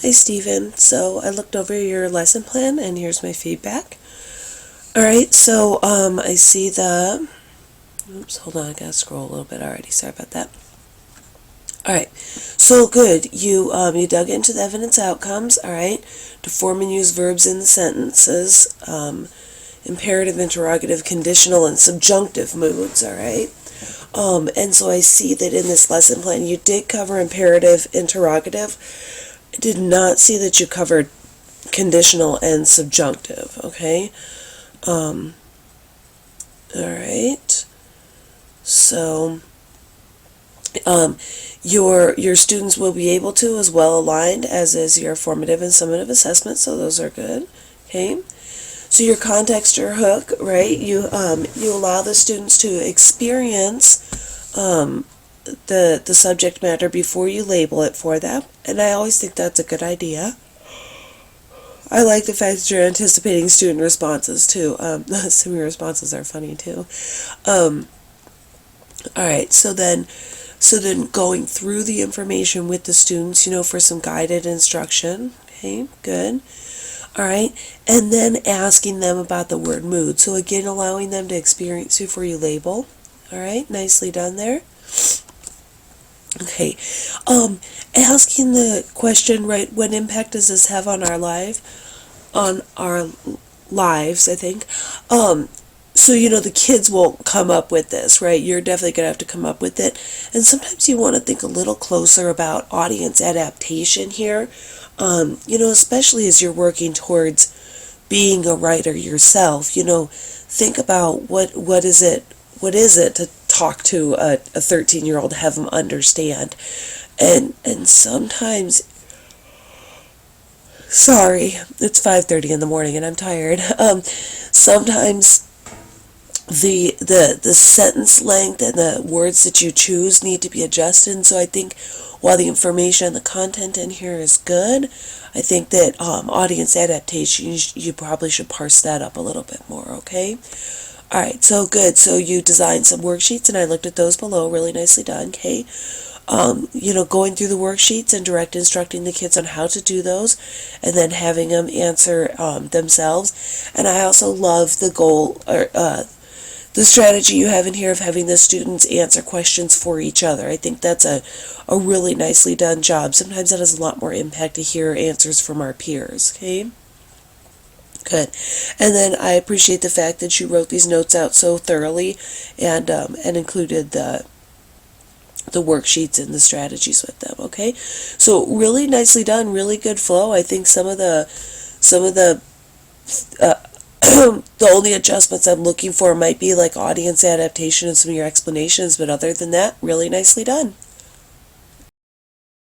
Hi, Stephen. So I looked over your lesson plan and here's my feedback. Alright, so I see oops, hold on, I gotta scroll a little bit already. Sorry about that. Alright, so good. You dug into the evidence outcomes, alright, to form and use verbs in the sentences, imperative, interrogative, conditional, and subjunctive moods, alright? And so I see that in this lesson plan you did cover imperative, interrogative. I did not see that you covered conditional and subjunctive, okay? All right. So, your students will be able to, as well aligned as is your formative and summative assessment, so those are good, okay? So your context or hook, right? You allow the students to experience the subject matter before you label it for them, and I always think that's a good idea. I like the fact that you're anticipating student responses too. Some of your responses are funny too. All right, so then going through the information with the students, for some guided instruction. Okay, good. All right, and then asking them about the word mood. So again, allowing them to experience before you label. All right, nicely done there. Okay, asking the question, right, what impact does this have on our lives, I think. So, the kids won't come up with this, right? You're definitely going to have to come up with it. And sometimes you want to think a little closer about audience adaptation here, especially as you're working towards being a writer yourself. Think about what is it to talk to a 13-year-old, have them understand. And sometimes, sorry, it's 5:30 in the morning and I'm tired. Sometimes the sentence length and the words that you choose need to be adjusted. And so I think while the information, the content in here is good, I think that audience adaptation, you probably should parse that up a little bit more, okay? All right, so good. So you designed some worksheets, and I looked at those below. Really nicely done, okay? Going through the worksheets and direct instructing the kids on how to do those, and then having them answer themselves. And I also love the goal, or the strategy you have in here of having the students answer questions for each other. I think that's a really nicely done job. Sometimes that has a lot more impact to hear answers from our peers, okay? Good. And then I appreciate the fact that you wrote these notes out so thoroughly and included the worksheets and the strategies with them, okay? So really nicely done, really good flow. I think some of the the only adjustments I'm looking for might be like audience adaptation and some of your explanations, but other than that, really nicely done.